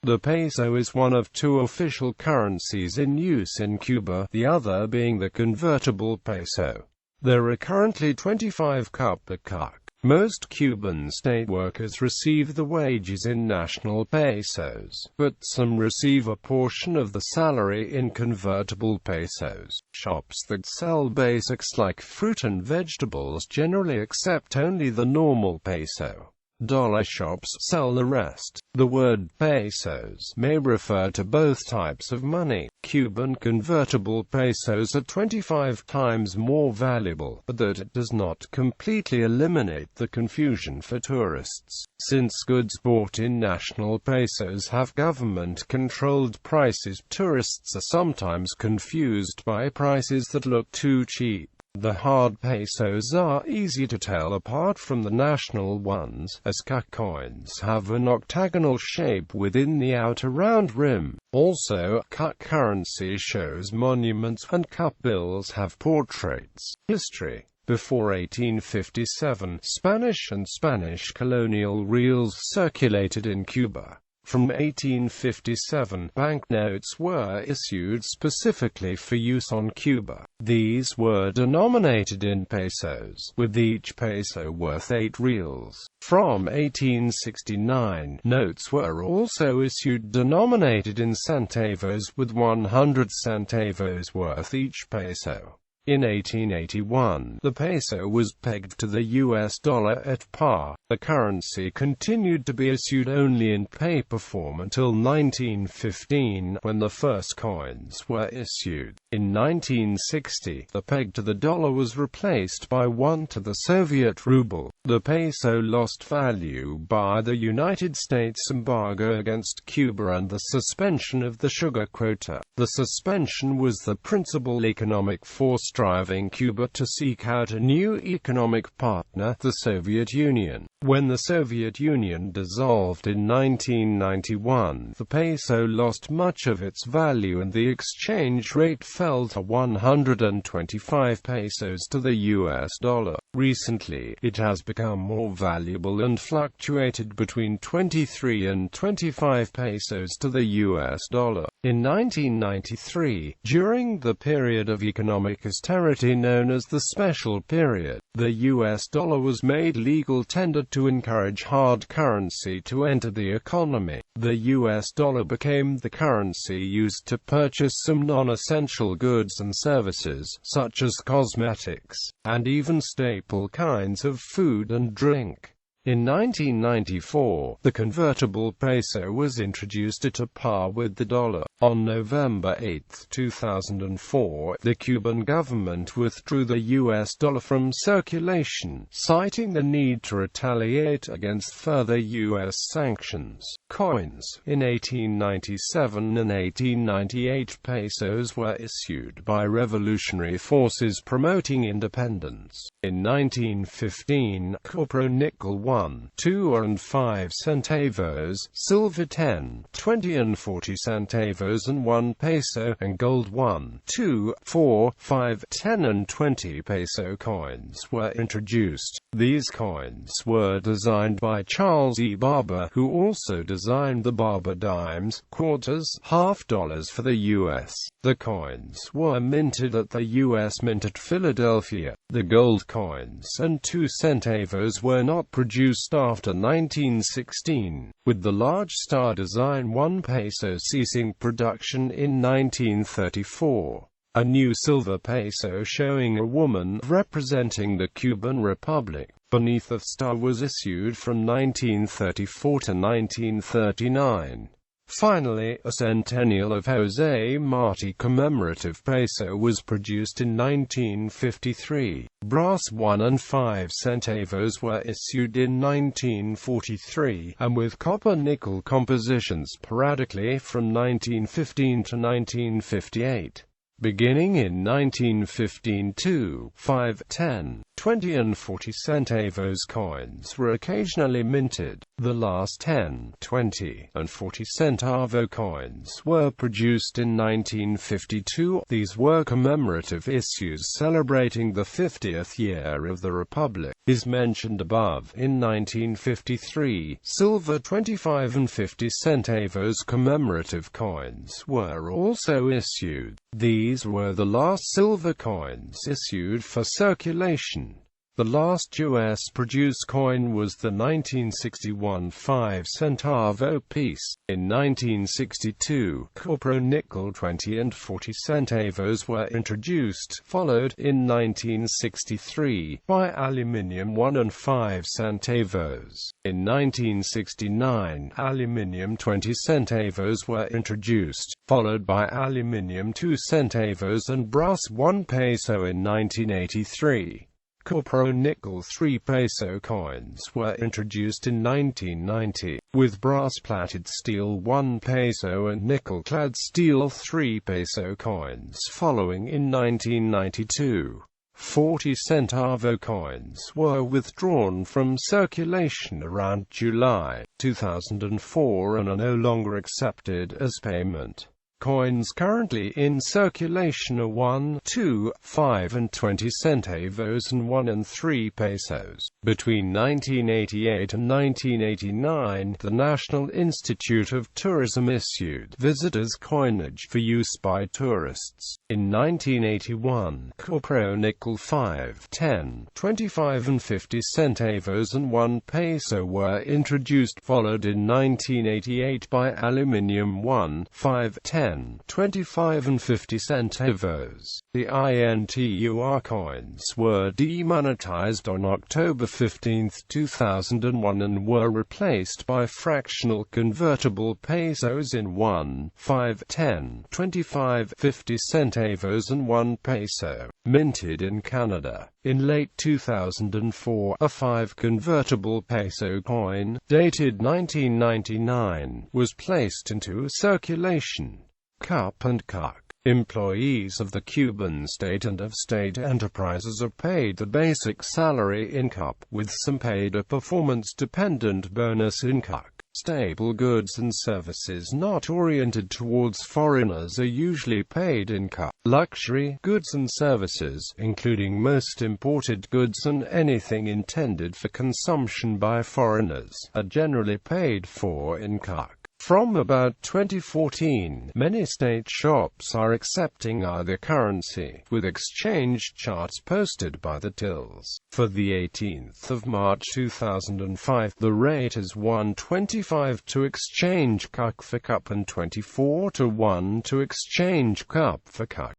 The peso is one of two official currencies in use in Cuba, the other being the convertible peso. There are currently 25 CUP per CUC. Most Cuban state workers receive the wages in national pesos, but some receive a portion of the salary in convertible pesos. Shops that sell basics like fruit and vegetables generally accept only the normal peso. Dollar shops sell the rest. The word pesos may refer to both types of money. Cuban convertible pesos are 25 times more valuable, but that it does not completely eliminate the confusion for tourists, since goods bought in national pesos have government-controlled prices. Tourists are sometimes confused by prices that look too cheap. The hard pesos are easy to tell apart from the national ones, as CUC coins have an octagonal shape within the outer round rim. Also, CUC currency shows monuments, and CUP bills have portraits. History. Before 1857, Spanish and Spanish colonial reals circulated in Cuba. From 1857, banknotes were issued specifically for use on Cuba. These were denominated in pesos, with each peso worth 8 reals. From 1869, notes were also issued denominated in centavos, with 100 centavos worth each peso. In 1881, the peso was pegged to the US dollar at par. The currency continued to be issued only in paper form until 1915, when the first coins were issued. In 1960, the peg to the dollar was replaced by one to the Soviet ruble. The peso lost value by the United States embargo against Cuba and the suspension of the sugar quota. The suspension was the principal economic force driving Cuba to seek out a new economic partner, the Soviet Union. When the Soviet Union dissolved in 1991, the peso lost much of its value and the exchange rate fell to 125 pesos to the US dollar. Recently, it has become more valuable and fluctuated between 23 and 25 pesos to the US dollar. In 1993, during the period of economic austerity known as the Special Period, the US dollar was made legal tender to encourage hard currency to enter the economy. The US dollar became the currency used to purchase some non-essential goods and services, such as cosmetics, and even staple kinds of food and drink. In 1994, the convertible peso was introduced at a par with the dollar. On November 8, 2004, the Cuban government withdrew the US dollar from circulation, citing the need to retaliate against further US sanctions. Coins. In 1897 and 1898, pesos were issued by revolutionary forces promoting independence. In 1915, copper nickel 1, 2 and 5 centavos, silver 10, 20 and 40 centavos and 1 peso, and gold 1, 2, 4, 5, 10 and 20 peso coins were introduced. These coins were designed by Charles E. Barber, who also designed the Barber dimes, quarters, half dollars for the U.S. The coins were minted at the U.S. Mint at Philadelphia. The gold coins and 2 centavos were not produced after 1916, with the large star design 1 peso ceasing production in 1934. A new silver peso showing a woman representing the Cuban Republic beneath a star was issued from 1934 to 1939. Finally, a centennial of José Martí commemorative peso was produced in 1953. Brass 1 and 5 centavos were issued in 1943, and with copper-nickel compositions sporadically from 1915 to 1958. Beginning in 1915, 2, 5, 10, 20 and 40 centavos coins were occasionally minted. The last 10, 20, and 40 centavo coins were produced in 1952. These were commemorative issues celebrating the 50th year of the Republic. Is mentioned above. In 1953, silver 25 and 50 centavos commemorative coins were also issued. These were the last silver coins issued for circulation. The last U.S.-produced coin was the 1961 5-centavo piece. In 1962, copper-nickel 20 and 40 centavos were introduced, followed, in 1963, by aluminium 1 and 5 centavos. In 1969, aluminium 20 centavos were introduced, followed by aluminium 2 centavos and brass 1 peso in 1983. Copper-nickel 3 peso coins were introduced in 1990, with brass-plated steel 1 peso and nickel-clad steel 3 peso coins following in 1992. 40 centavo coins were withdrawn from circulation around July 2004 and are no longer accepted as payment. Coins currently in circulation are 1, 2, 5 and 20 centavos and 1 and 3 pesos. Between 1988 and 1989, the National Institute of Tourism issued visitors' coinage for use by tourists. In 1981, copper-nickel 5, 10, 25 and 50 centavos and 1 peso were introduced, followed in 1988 by aluminium 1, 5, 10, 25 and 50 centavos. The INTUR coins were demonetized on October 15, 2001 and were replaced by fractional convertible pesos in 1, 5, 10, 25, 50 centavos and 1 peso, minted in Canada. In late 2004, a 5 convertible peso coin, dated 1999, was placed into circulation. CUP and CUC. Employees of the Cuban state and of state enterprises are paid the basic salary in CUP, with some paid a performance-dependent bonus in CUC. Staple goods and services not oriented towards foreigners are usually paid in CUC. Luxury goods and services, including most imported goods and anything intended for consumption by foreigners, are generally paid for in CUC. From about 2014, many state shops are accepting either currency, with exchange charts posted by the tills. For the 18th of March 2005, the rate is 1.25 to exchange CUC for CUP and 24 to 1 to exchange CUP for CUC.